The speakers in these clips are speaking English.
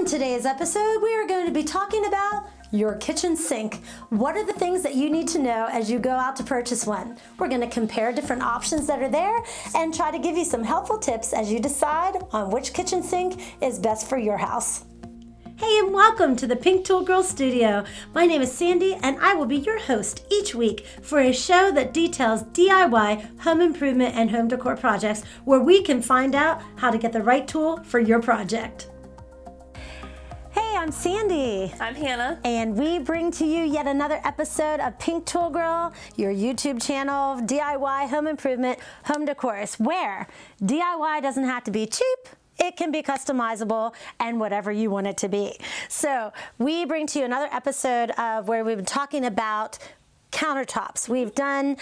In today's episode, we are going to be talking about your kitchen sink. What are the things that you need to know as you go out to purchase one? We're going to compare different options that are there and try to give you some helpful tips as you decide on which kitchen sink is best for your house. Hey, and welcome to the Pink Tool Girl Studio. My name is Sandy, and I will be your host each week for a show that details DIY, home improvement, and home decor projects where we can find out how to get the right tool for your project. Hey, I'm Sandy. I'm Hannah. And we bring to you yet another episode of Pink Tool Girl, your YouTube channel, DIY, home improvement, home decors, where DIY doesn't have to be cheap. It can be customizable and whatever you want it to be. So we bring to you another episode of where we've been talking about countertops. We've done,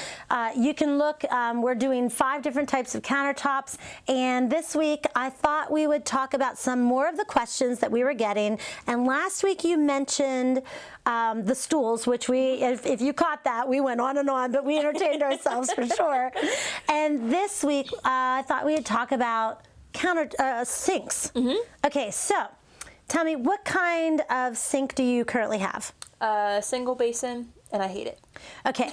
you can look, we're doing 5 different types of countertops, and this week I thought we would talk about some more of the questions that we were getting. And last week you mentioned the stools, which if you caught that, we went on and on, but we entertained ourselves for sure. And this week I thought we would talk about sinks. Mm-hmm. Okay, so tell me, what kind of sink do you currently have? Single basin, and I hate it. Okay,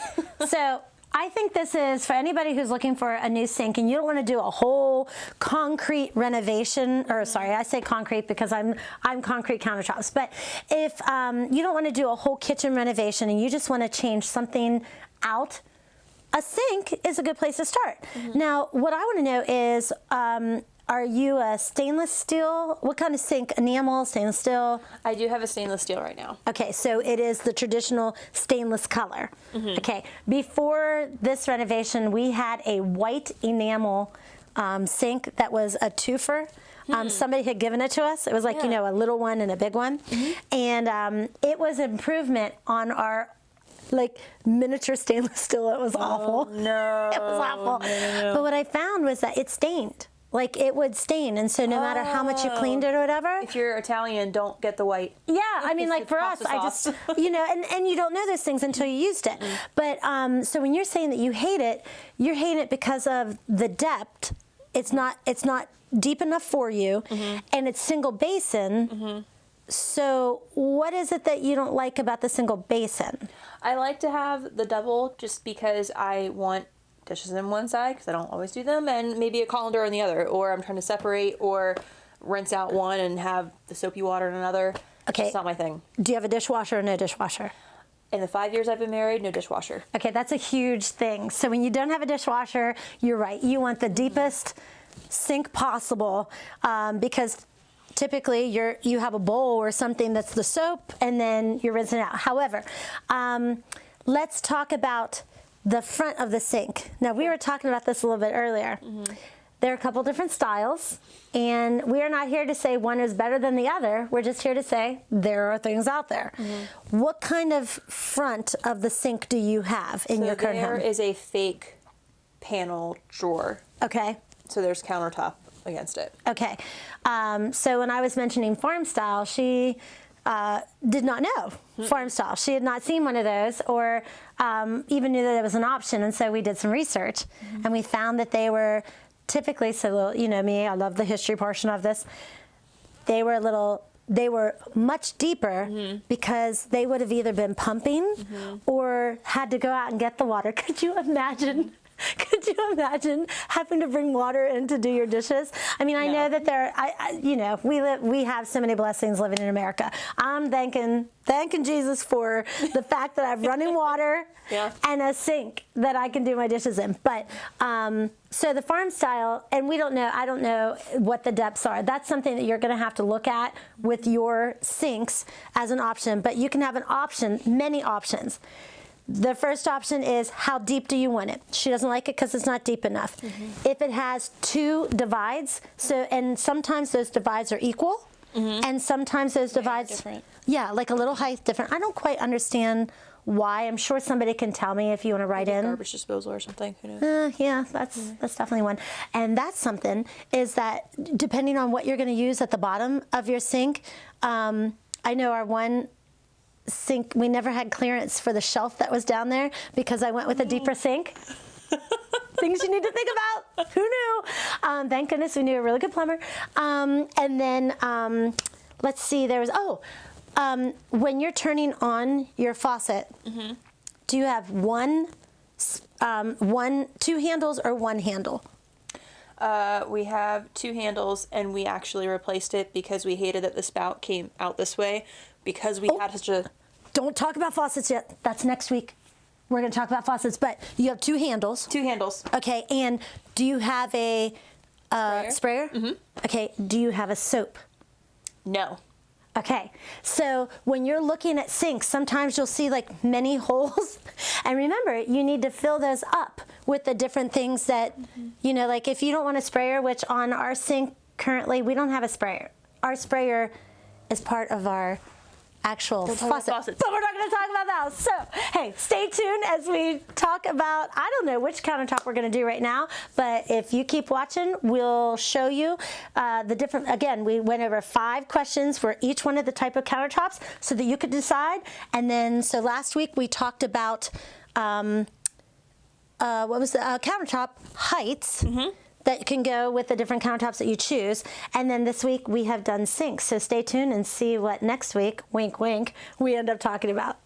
so I think this is for anybody who's looking for a new sink and you don't want to do a whole concrete renovation, or sorry, I say concrete because I'm concrete countertops, but if you don't want to do a whole kitchen renovation and you just want to change something out, a sink is a good place to start. Mm-hmm. Now, what I want to know is, are you a stainless steel? What kind of sink? Enamel, stainless steel? I do have a stainless steel right now. Okay, so it is the traditional stainless color. Mm-hmm. Okay, before this renovation, we had a white enamel sink that was a twofer. Somebody had given it to us. It was like, you know, a little one and a big one. Mm-hmm. And it was an improvement on our miniature stainless steel. It was awful. No. It was awful. No. But what I found was that it stained. It would stain, and so no matter how much you cleaned it or whatever. If you're Italian, don't get the white. Yeah, I mean, for us, I just, you know, and you don't know those things until you used it. Mm-hmm. But so when you're saying that you hate it, you're hating it because of the depth. It's not deep enough for you, mm-hmm. and it's single basin. Mm-hmm. So what is it that you don't like about the single basin? I like to have the double just because I want dishes in one side because I don't always do them, and maybe a colander on the other, or I'm trying to separate or rinse out one and have the soapy water in another. Okay. It's not my thing. Do you have a dishwasher or no dishwasher? In the 5 years I've been married, no dishwasher. Okay, that's a huge thing. So when you don't have a dishwasher, you're right. You want the deepest sink possible because typically you have a bowl or something that's the soap and then you're rinsing it out. However, let's talk about the front of the sink. Now, we were talking about this a little bit earlier. Mm-hmm. There are a couple different styles, and we are not here to say one is better than the other. We're just here to say there are things out there. Mm-hmm. What kind of front of the sink do you have in your current home? There is a fake panel drawer. Okay. So there's countertop against it. Okay. So when I was mentioning farm style, she did not know farm style. She had not seen one of those or even knew that it was an option. And so we did some research, mm-hmm. and we found that they were typically, so you know me, I love the history portion of this. They were much deeper, mm-hmm. because they would have either been pumping, mm-hmm. or had to go out and get the water. Could you imagine? Could you imagine having to bring water in to do your dishes? I mean, I know that we have so many blessings living in America. I'm thanking Jesus for the fact that I have running water and a sink that I can do my dishes in. But so the farm style, and I don't know what the depths are. That's something that you're going to have to look at with your sinks as an option. But you can have many options. The first option is, how deep do you want it? She doesn't like it because it's not deep enough. Mm-hmm. If it has 2 divides, and sometimes those divides are equal, mm-hmm. and sometimes those divides, different. Yeah, like a little height different. I don't quite understand why. I'm sure somebody can tell me if you want to write in. Garbage disposal or something. Who knows? Yeah, that's definitely one. And that's something is that depending on what you're going to use at the bottom of your sink, I know our one sink, we never had clearance for the shelf that was down there because I went with a deeper sink. Things you need to think about. Who knew? Thank goodness we knew a really good plumber. And then let's see, when you're turning on your faucet, do you have two handles or one handle? We have two handles, and we actually replaced it because we hated that the spout came out this way because we had such a... Don't talk about faucets yet. That's next week. We're going to talk about faucets, but you have two handles. Two handles. Okay, and do you have a sprayer? Mm-hmm. Okay, do you have a soap? No. Okay, so when you're looking at sinks, sometimes you'll see like many holes. And remember, you need to fill those up with the different things that, you know, like if you don't want a sprayer, which on our sink currently, we don't have a sprayer. Our sprayer is part of our actual faucet. But we're not going to talk about that. So, hey, stay tuned as we talk about, I don't know which countertop we're going to do right now, but if you keep watching, we'll show you the different, again, we went over 5 questions for each one of the type of countertops so that you could decide. And then, so last week we talked about, what was the countertop heights. That can go with the different countertops that you choose. And then this week we have done sinks. So stay tuned and see what next week, wink, wink, we end up talking about.